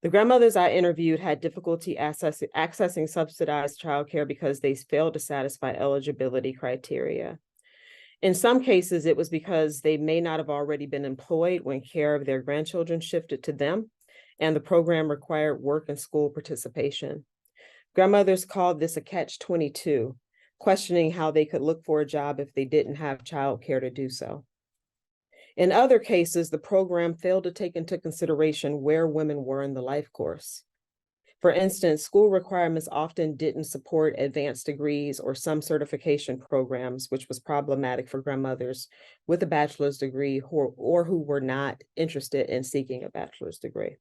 The grandmothers I interviewed had difficulty accessing subsidized childcare because they failed to satisfy eligibility criteria. In some cases, it was because they may not have already been employed when care of their grandchildren shifted to them, and the program required work and school participation. Grandmothers called this a catch-22, questioning how they could look for a job if they didn't have childcare to do so. In other cases, the program failed to take into consideration where women were in the life course. For instance, school requirements often didn't support advanced degrees or some certification programs, which was problematic for grandmothers with a bachelor's degree or who were not interested in seeking a bachelor's degree.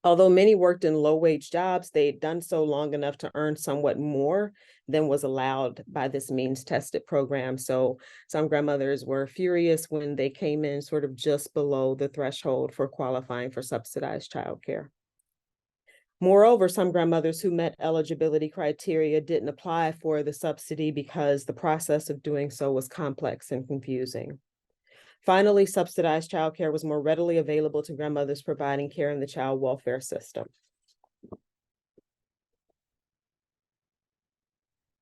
Although many worked in low-wage jobs, they'd done so long enough to earn somewhat more than was allowed by this means-tested program. So some grandmothers were furious when they came in sort of just below the threshold for qualifying for subsidized childcare. Moreover, some grandmothers who met eligibility criteria didn't apply for the subsidy because the process of doing so was complex and confusing. Finally, subsidized childcare was more readily available to grandmothers providing care in the child welfare system.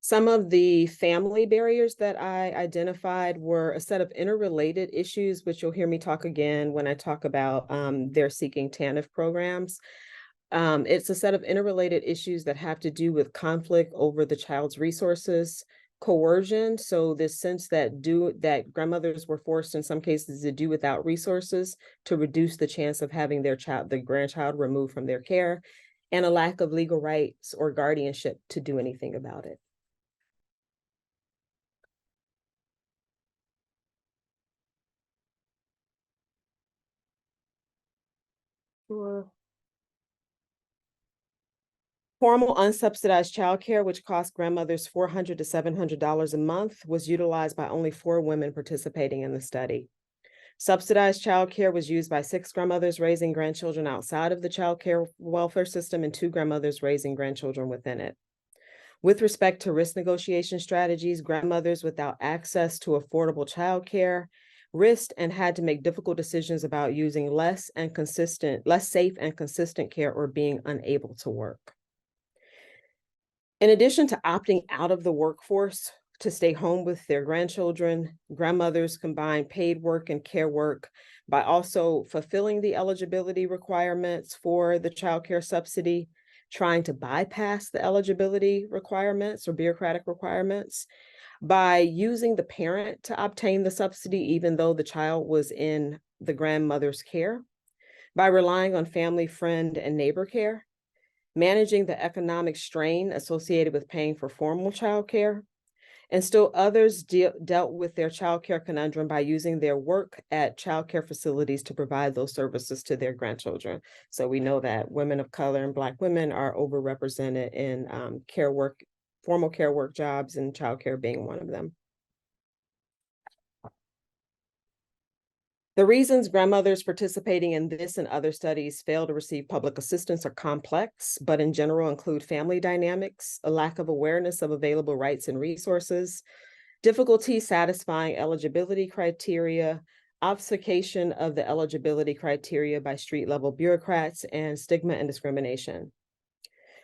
Some of the family barriers that I identified were a set of interrelated issues, which you'll hear me talk again when I talk about their Seeking TANF programs. It's a set of interrelated issues that have to do with conflict over the child's resources, coercion, so this sense that grandmothers were forced in some cases to do without resources to reduce the chance of having the grandchild removed from their care, and a lack of legal rights or guardianship to do anything about it. Sure. Formal unsubsidized childcare, which cost grandmothers $400 to $700 a month, was utilized by only 4 women participating in the study. Subsidized childcare was used by 6 grandmothers raising grandchildren outside of the child care welfare system and 2 grandmothers raising grandchildren within it. With respect to risk negotiation strategies, grandmothers without access to affordable childcare risked and had to make difficult decisions about using less safe and consistent care or being unable to work. In addition to opting out of the workforce to stay home with their grandchildren, grandmothers combined paid work and care work by also fulfilling the eligibility requirements for the child care subsidy, trying to bypass the eligibility requirements or bureaucratic requirements, by using the parent to obtain the subsidy even though the child was in the grandmother's care, by relying on family, friend, and neighbor care, managing the economic strain associated with paying for formal childcare, and still others dealt with their childcare conundrum by using their work at childcare facilities to provide those services to their grandchildren. So we know that women of color and Black women are overrepresented in formal care work jobs, and childcare being one of them. The reasons grandmothers participating in this and other studies fail to receive public assistance are complex, but in general include family dynamics, a lack of awareness of available rights and resources, difficulty satisfying eligibility criteria, obfuscation of the eligibility criteria by street-level bureaucrats, and stigma and discrimination.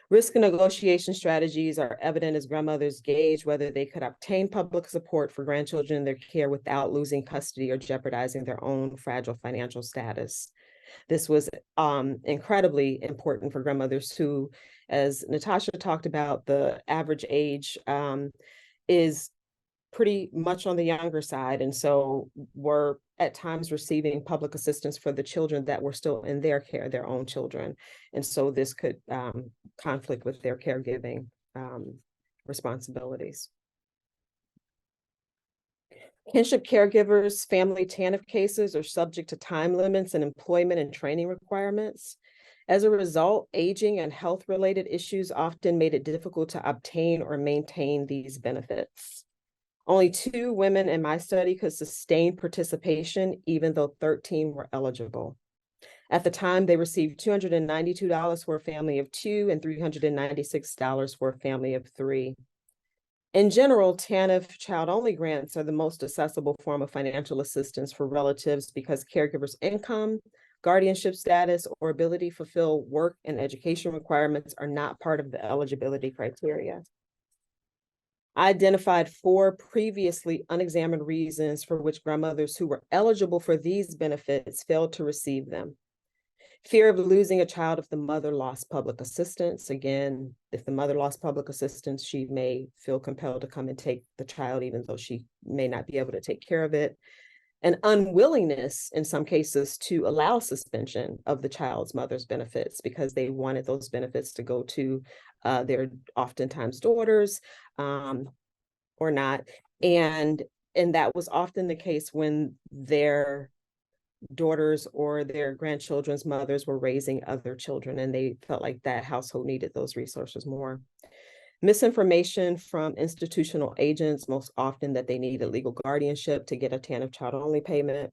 Risk and negotiation strategies are evident as grandmothers gauge whether they could obtain public support for grandchildren in their care without losing custody or jeopardizing their own fragile financial status. This was incredibly important for grandmothers who, as Natasha talked about, the average age is pretty much on the younger side, and so were at times receiving public assistance for the children that were still in their care, their own children. And so this could conflict with their caregiving responsibilities. Kinship caregivers, family TANF cases are subject to time limits and employment and training requirements. As a result, aging and health-related issues often made it difficult to obtain or maintain these benefits. Only 2 women in my study could sustain participation, even though 13 were eligible. At the time, they received $292 for a family of 2 and $396 for a family of 3. In general, TANF child-only grants are the most accessible form of financial assistance for relatives because caregivers' income, guardianship status, or ability to fulfill work and education requirements are not part of the eligibility criteria. I identified 4 previously unexamined reasons for which grandmothers who were eligible for these benefits failed to receive them. Fear of losing a child if the mother lost public assistance. Again, if the mother lost public assistance, she may feel compelled to come and take the child, even though she may not be able to take care of it. An unwillingness, in some cases, to allow suspension of the child's mother's benefits because they wanted those benefits to go to their oftentimes daughters or not. And that was often the case when their daughters or their grandchildren's mothers were raising other children and they felt like that household needed those resources more. Misinformation from institutional agents, most often that they needed legal guardianship to get a TANF child-only payment,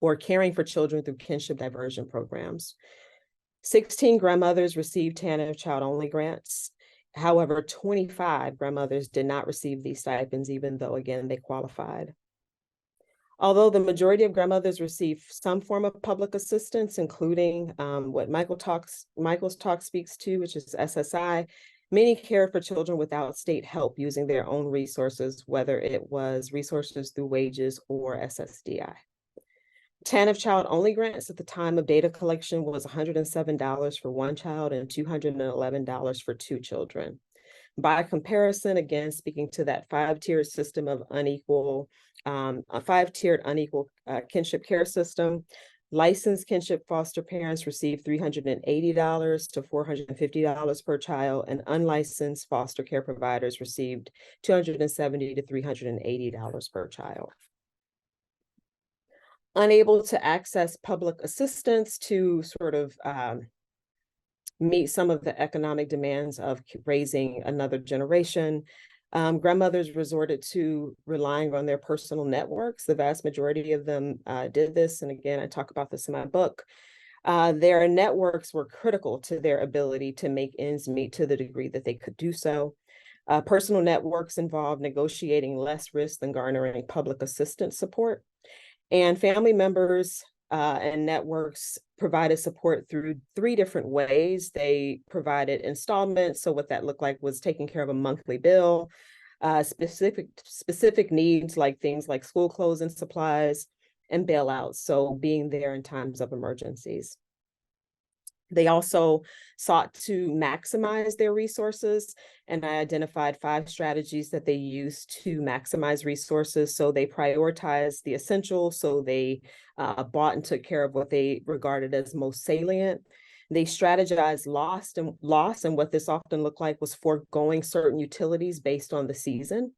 or caring for children through kinship diversion programs. 16 grandmothers received TANF child-only grants. However, 25 grandmothers did not receive these stipends, even though, again, they qualified. Although the majority of grandmothers receive some form of public assistance, including what Michael's talk speaks to, which is SSI, many care for children without state help using their own resources, whether it was resources through wages or SSDI. TANF child-only grants at the time of data collection was $107 for one child and $211 for 2 children. By comparison, again, speaking to that 5-tiered system of unequal, a 5-tiered unequal kinship care system, licensed kinship foster parents receive $380 to $450 per child, and unlicensed foster care providers received $270 to $380 per child. Unable to access public assistance to sort of meet some of the economic demands of raising another generation, grandmothers resorted to relying on their personal networks. The vast majority of them did this. And again, I talk about this in my book. Their networks were critical to their ability to make ends meet to the degree that they could do so. Personal networks involved negotiating less risk than garnering public assistance support. And family members and networks provided support through 3 different ways. They provided installments. So what that looked like was taking care of a monthly bill, specific needs like things like school clothes and supplies, and bailouts. So being there in times of emergencies. They also sought to maximize their resources, and I identified 5 strategies that they used to maximize resources. So they prioritized the essential, so they bought and took care of what they regarded as most salient. They strategized loss, and what this often looked like was foregoing certain utilities based on the season.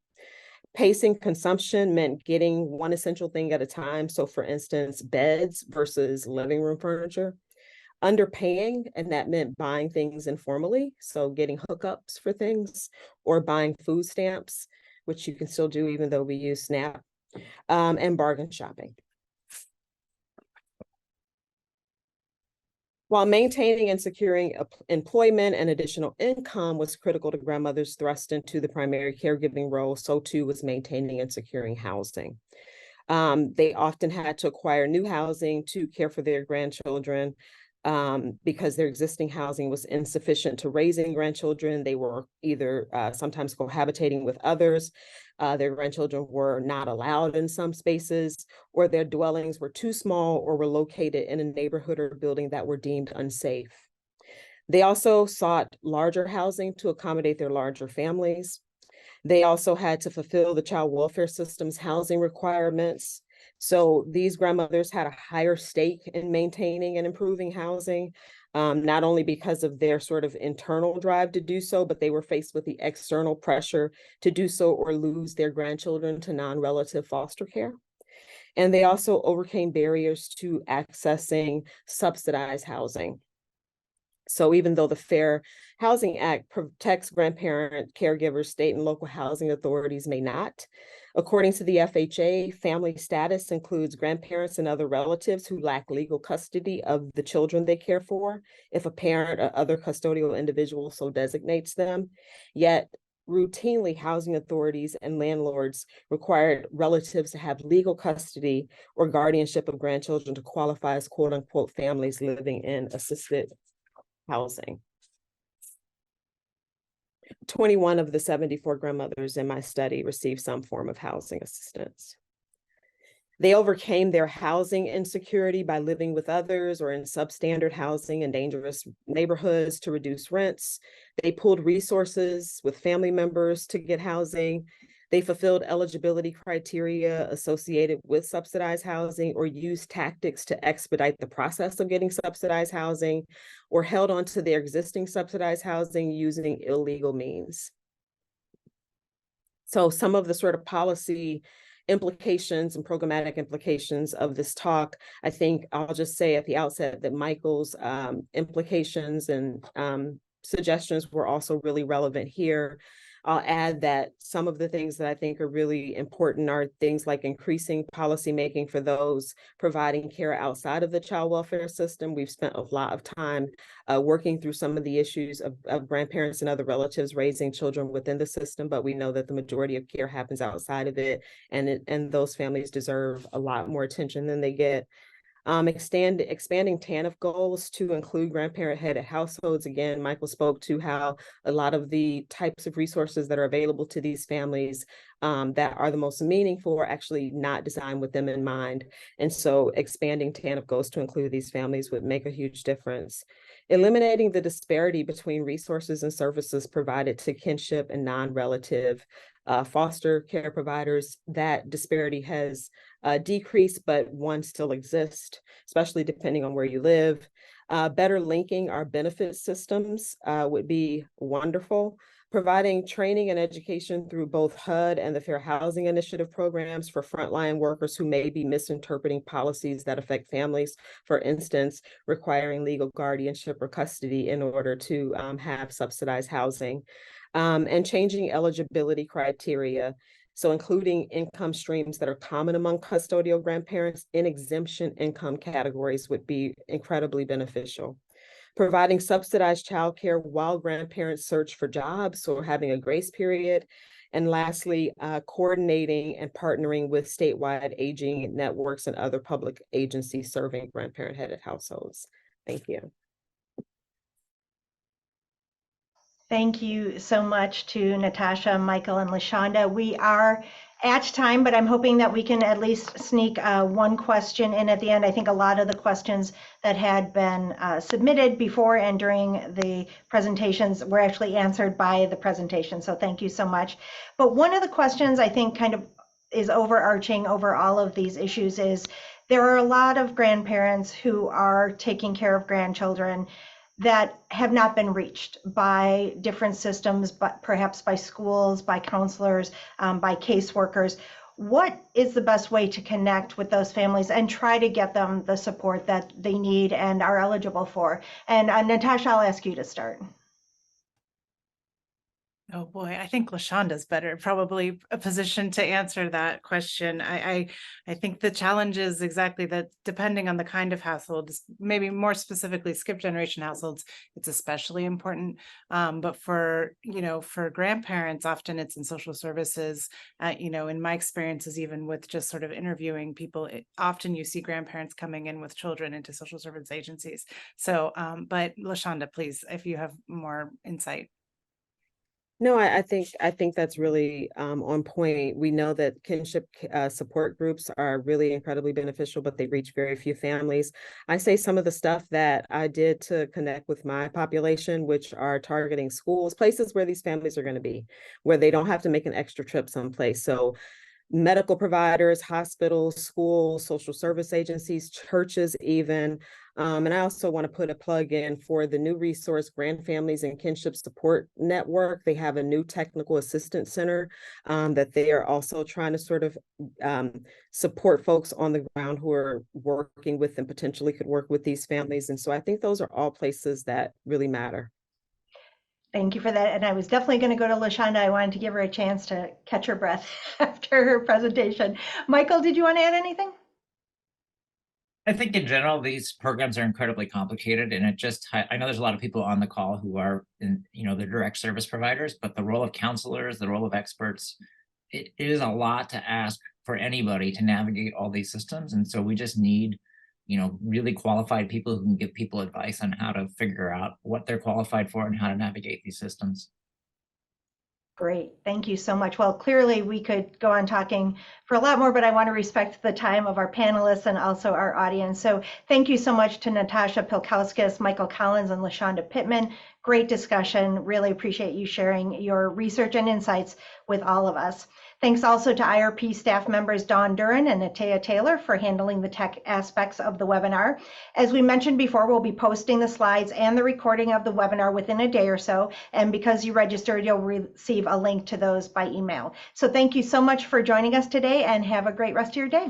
Pacing consumption meant getting one essential thing at a time. So for instance, beds versus living room furniture. Underpaying, and that meant buying things informally, so getting hookups for things, or buying food stamps, which you can still do even though we use SNAP, and bargain shopping. While maintaining and securing employment and additional income was critical to grandmothers thrust into the primary caregiving role, so too was maintaining and securing housing. They often had to acquire new housing to care for their grandchildren because their existing housing was insufficient to raising grandchildren. They were either sometimes cohabitating with others. Their grandchildren were not allowed in some spaces, or their dwellings were too small or were located in a neighborhood or building that were deemed unsafe. They also sought larger housing to accommodate their larger families. They also had to fulfill the child welfare system's housing requirements. So these grandmothers had a higher stake in maintaining and improving housing, not only because of their sort of internal drive to do so, but they were faced with the external pressure to do so or lose their grandchildren to non-relative foster care. And they also overcame barriers to accessing subsidized housing. So even though the Fair Housing Act protects grandparent caregivers, state and local housing authorities may not. According to the FHA, family status includes grandparents and other relatives who lack legal custody of the children they care for, if a parent or other custodial individual so designates them. Yet, routinely, housing authorities and landlords required relatives to have legal custody or guardianship of grandchildren to qualify as quote unquote families living in assisted housing. 21 of the 74 grandmothers in my study received some form of housing assistance. They overcame their housing insecurity by living with others or in substandard housing in dangerous neighborhoods to reduce rents. They pooled resources with family members to get housing. They fulfilled eligibility criteria associated with subsidized housing or used tactics to expedite the process of getting subsidized housing, or held on to their existing subsidized housing using illegal means. So some of the sort of policy implications and programmatic implications of this talk, I think I'll just say at the outset that Michael's implications and suggestions were also really relevant here. I'll add that some of the things that I think are really important are things like increasing policymaking for those providing care outside of the child welfare system. We've spent a lot of time working through some of the issues of grandparents and other relatives raising children within the system, but we know that the majority of care happens outside of it, and those families deserve a lot more attention than they get. Expanding TANF goals to include grandparent-headed households. Again, Michael spoke to how a lot of the types of resources that are available to these families that are the most meaningful are actually not designed with them in mind. And so expanding TANF goals to include these families would make a huge difference. Eliminating the disparity between resources and services provided to kinship and non-relative foster care providers. That disparity has decreased, but one still exists, especially depending on where you live. Better linking our benefit systems would be wonderful. Providing training and education through both HUD and the Fair Housing Initiative programs for frontline workers who may be misinterpreting policies that affect families, for instance, requiring legal guardianship or custody in order to have subsidized housing. And changing eligibility criteria. So including income streams that are common among custodial grandparents in exemption income categories would be incredibly beneficial. Providing subsidized childcare while grandparents search for jobs or having a grace period. And lastly, coordinating and partnering with statewide aging networks and other public agencies serving grandparent-headed households. Thank you. Thank you so much to Natasha, Michael, and LaShawnDa. We are at time, but I'm hoping that we can at least sneak one question in at the end. I think a lot of the questions that had been submitted before and during the presentations were actually answered by the presentation, so thank you so much. But one of the questions I think kind of is overarching over all of these issues is there are a lot of grandparents who are taking care of grandchildren that have not been reached by different systems, but perhaps by schools, by counselors, by caseworkers. What is the best way to connect with those families and try to get them the support that they need and are eligible for? And Natasha, I'll ask you to start. Oh boy, I think LaShawnDa's better, probably a position to answer that question. I think the challenge is exactly that, depending on the kind of household, maybe more specifically skip generation households, it's especially important. But for, for grandparents, often it's in social services. In my experiences, even with just sort of interviewing people, often you see grandparents coming in with children into social service agencies. So, but LaShawnDa, please, if you have more insight. No, I think that's really on point. We know that kinship support groups are really incredibly beneficial, but they reach very few families. I say some of the stuff that I did to connect with my population, which are targeting schools, places where these families are going to be, where they don't have to make an extra trip someplace. So medical providers, hospitals, schools, social service agencies, churches even. And I also want to put a plug in for the new resource, Grand Families and Kinship Support Network. They have a new technical assistance center that they are also trying to sort of support folks on the ground who are working with and potentially could work with these families. And so I think those are all places that really matter. Thank you for that. And I was definitely going to go to LaShawnDa. I wanted to give her a chance to catch her breath after her presentation. Michael, did you want to add anything? I think in general, these programs are incredibly complicated, and I know there's a lot of people on the call who are the direct service providers, but the role of counselors, the role of experts, it is a lot to ask for anybody to navigate all these systems. And so we just need, really qualified people who can give people advice on how to figure out what they're qualified for and how to navigate these systems. Great. Thank you so much. Well, clearly we could go on talking for a lot more, but I want to respect the time of our panelists and also our audience. So thank you so much to Natasha Pilkauskas, Michael Collins, and LaShawnDa Pittman. Great discussion. Really appreciate you sharing your research and insights with all of us. Thanks also to IRP staff members Dawn Duran and Natea Taylor for handling the tech aspects of the webinar. As we mentioned before, we'll be posting the slides and the recording of the webinar within a day or so. And because you registered, you'll receive a link to those by email. So thank you so much for joining us today and have a great rest of your day.